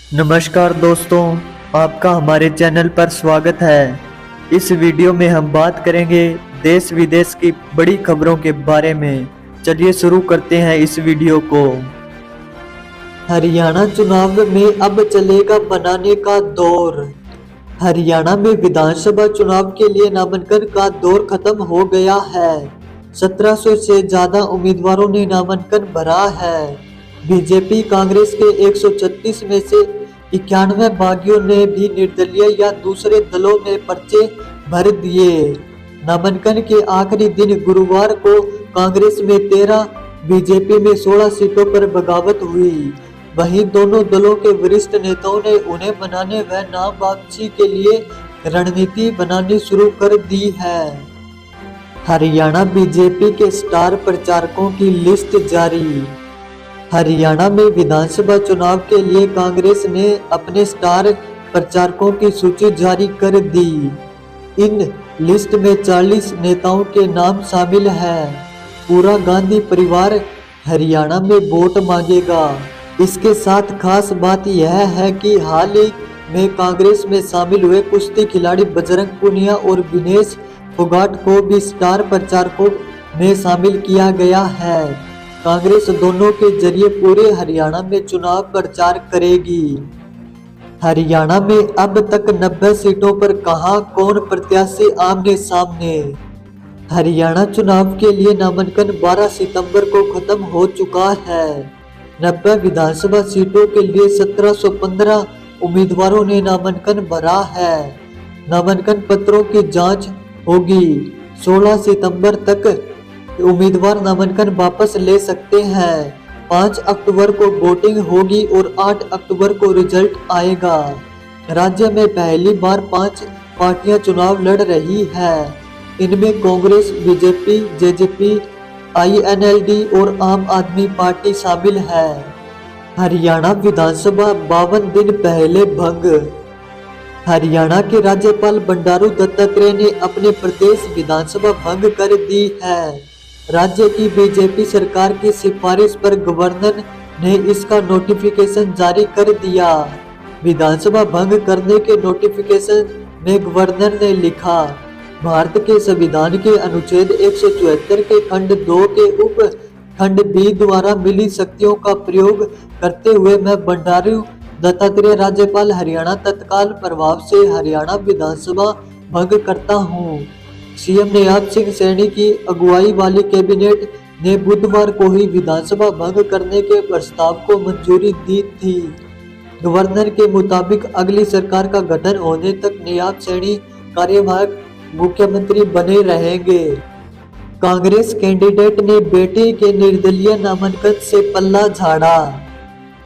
नमस्कार दोस्तों, आपका हमारे चैनल पर स्वागत है। इस वीडियो में हम बात करेंगे देश विदेश की बड़ी खबरों के बारे में। चलिए शुरू करते हैं इस वीडियो को। हरियाणा चुनाव में अब चलेगा बनाने का दौर। हरियाणा में विधानसभा चुनाव के लिए नामांकन का दौर खत्म हो गया है। 1700 से ज्यादा उम्मीदवारों ने नामांकन भरा है। बीजेपी कांग्रेस के 136 में से 91 बागियों ने भी निर्दलीय या दूसरे दलों में पर्चे भर दिए। नामांकन के आखिरी दिन गुरुवार को कांग्रेस में 13, बीजेपी में 16 सीटों पर बगावत हुई। वहीं दोनों दलों के वरिष्ठ नेताओं ने उन्हें मनाने व नाम वापसी के लिए रणनीति बनानी शुरू कर दी है। हरियाणा बीजेपी के स्टार प्रचारकों की लिस्ट जारी। हरियाणा में विधानसभा चुनाव के लिए कांग्रेस ने अपने स्टार प्रचारकों की सूची जारी कर दी। इन लिस्ट में 40 नेताओं के नाम शामिल हैं। पूरा गांधी परिवार हरियाणा में वोट मांगेगा। इसके साथ खास बात यह है कि हाल ही में कांग्रेस में शामिल हुए कुश्ती खिलाड़ी बजरंग पुनिया और विनेश फोगाट को भी स्टार प्रचारकों में शामिल किया गया है। कांग्रेस दोनों के जरिए पूरे हरियाणा में चुनाव प्रचार करेगी। हरियाणा में अब तक 90 सीटों पर कहां कौन प्रत्याशी आमने सामने। हरियाणा चुनाव के लिए नामांकन 12 सितंबर को खत्म हो चुका है। 90 विधानसभा सीटों के लिए 1715 उम्मीदवारों ने नामांकन भरा है। नामांकन पत्रों की जांच होगी। 16 सितंबर तक उम्मीदवार नामांकन वापस ले सकते हैं। 5 अक्टूबर को वोटिंग होगी और 8 अक्टूबर को रिजल्ट आएगा। राज्य में पहली बार 5 पार्टियां चुनाव लड़ रही हैं। इनमें कांग्रेस, बीजेपी, जेजेपी, INLD और आम आदमी पार्टी शामिल है। हरियाणा विधानसभा 52 दिन पहले भंग। हरियाणा के राज्यपाल बंडारू दत्तात्रेय ने अपने प्रदेश विधानसभा भंग कर दी है। राज्य की बीजेपी सरकार की सिफारिश पर गवर्नर ने इसका नोटिफिकेशन जारी कर दिया। विधानसभा भंग करने के नोटिफिकेशन में गवर्नर ने लिखा, भारत के संविधान के अनुच्छेद 174 के खंड 2 के उप खंड B द्वारा मिली शक्तियों का प्रयोग करते हुए मैं बंडारू दत्तात्रेय राज्यपाल हरियाणा तत्काल प्रभाव से हरियाणा विधानसभा भंग करता हूँ। सीएम नियाब सिंह सैनी की अगुवाई वाली कैबिनेट ने बुधवार को ही विधानसभा भंग करने के प्रस्ताव को मंजूरी दी थी। गवर्नर के मुताबिक अगली सरकार का गठन होने तक नियाब सैनी कार्यवाहक मुख्यमंत्री बने रहेंगे। कांग्रेस कैंडिडेट ने बेटी के निर्दलीय नामांकन से पल्ला झाड़ा।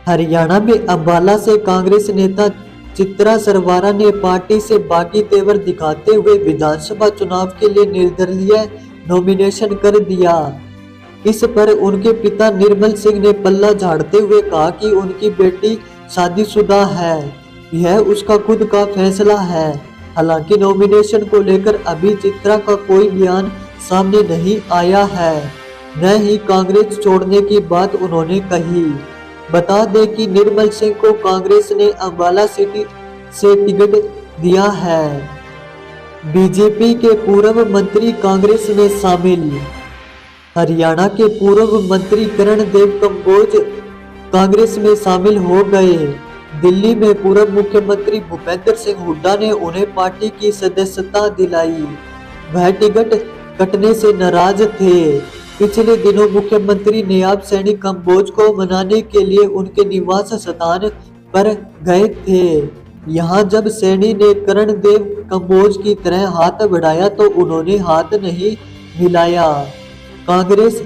हरियाणा में अंबाला से कांग्रेस नेता चित्रा सरवारा ने पार्टी से बागी तेवर दिखाते हुए विधानसभा चुनाव के लिए निर्दलीय नॉमिनेशन कर दिया। इस पर उनके पिता निर्मल सिंह ने पल्ला झाड़ते हुए कहा कि उनकी बेटी शादीशुदा है, यह उसका खुद का फैसला है। हालांकि नॉमिनेशन को लेकर अभी चित्रा का कोई बयान सामने नहीं आया है, न ही कांग्रेस छोड़ने की बात उन्होंने कही। बता दें कि निर्मल सिंह को कांग्रेस ने अंबाला सिटी से टिकट दिया है। बीजेपी के पूर्व मंत्री कांग्रेस में शामिल। हरियाणा के पूर्व मंत्री करण देव कंबोज कांग्रेस में शामिल हो गए। दिल्ली में पूर्व मुख्यमंत्री भूपेंद्र सिंह हुड्डा ने उन्हें पार्टी की सदस्यता दिलाई। वह टिकट कटने से नाराज थे। पिछले दिनों मुख्यमंत्री नियाब सैनी कंबोज को मनाने के लिए उनके निवास स्थान पर गए थे। यहां जब सैनी ने करण देव कंबोज की तरह हाथ बढ़ाया तो उन्होंने हाथ नहीं मिलाया। कांग्रेस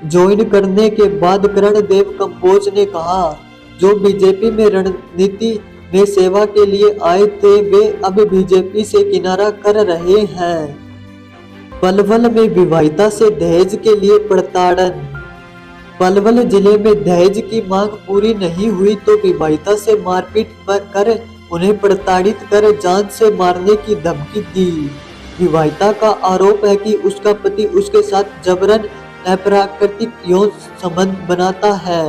ज्वाइन करने के बाद करण देव कंबोज ने कहा, जो बीजेपी में रणनीति में सेवा के लिए आए थे वे अब बीजेपी से किनारा कर रहे हैं। पलवल में विवाहिता से दहेज के लिए प्रताड़न। पलवल जिले में दहेज की मांग पूरी नहीं हुई तो विवाहिता से मारपीट कर उन्हें प्रताड़ित कर जान से मारने की धमकी दी। विवाहिता का आरोप है कि उसका पति उसके साथ जबरन अप्राकृतिक यौन संबंध बनाता है।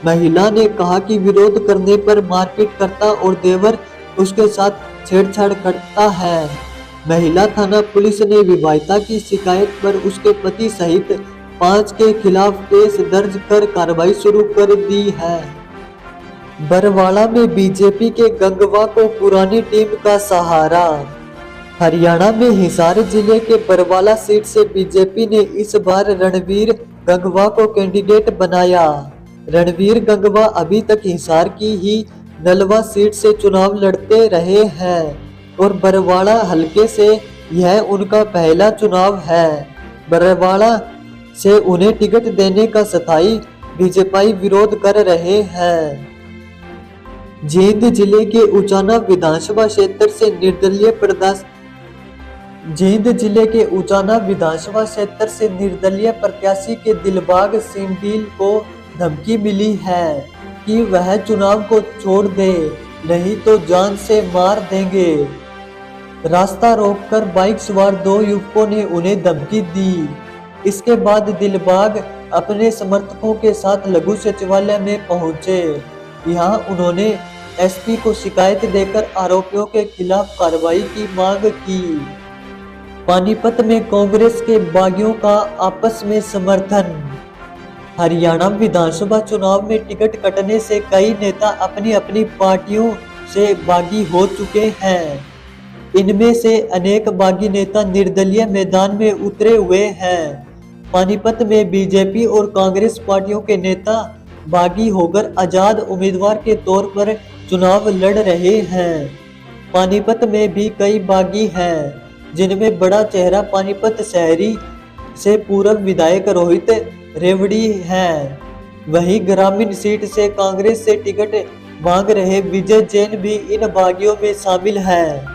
महिला ने कहा कि विरोध करने पर मारपीट करता और देवर उसके साथ छेड़छाड़ करता है। महिला थाना पुलिस ने विवाहिता की शिकायत पर उसके पति सहित 5 के खिलाफ केस दर्ज कर कार्रवाई शुरू कर दी है। बरवाला में बीजेपी के गंगवा को पुरानी टीम का सहारा। हरियाणा में हिसार जिले के बरवाला सीट से बीजेपी ने इस बार रणवीर गंगवा को कैंडिडेट बनाया। रणवीर गंगवा अभी तक हिसार की ही नलवा सीट से चुनाव लड़ते रहे हैं और बरवाला हलके से यह उनका पहला चुनाव है। बरवाला से उन्हें टिकट देने का स्थायी बीजेपी विरोध कर रहे हैं। जींद जिले के उचाना विधानसभा क्षेत्र से निर्दलीय प्रत्याशी के दिलबाग सिंह को धमकी मिली है कि वह चुनाव को छोड़ दे, नहीं तो जान से मार देंगे। रास्ता रोककर बाइक सवार 2 युवकों ने उन्हें धमकी दी। इसके बाद दिलबाग अपने समर्थकों के साथ लघु सचिवालय में पहुंचे। यहां उन्होंने एसपी को शिकायत देकर आरोपियों के खिलाफ कार्रवाई की मांग की। पानीपत में कांग्रेस के बागियों का आपस में समर्थन। हरियाणा विधानसभा चुनाव में टिकट कटने से कई नेता अपनी अपनी पार्टियों से बागी हो चुके हैं। इनमें से अनेक बागी नेता निर्दलीय मैदान में उतरे हुए हैं। पानीपत में बीजेपी और कांग्रेस पार्टियों के नेता बागी होकर आजाद उम्मीदवार के तौर पर चुनाव लड़ रहे हैं। पानीपत में भी कई बागी हैं, जिनमें बड़ा चेहरा पानीपत शहरी से पूर्व विधायक रोहित रेवड़ी हैं। वहीं ग्रामीण सीट से कांग्रेस से टिकट मांग रहे विजय जैन भी इन बागियों में शामिल हैं।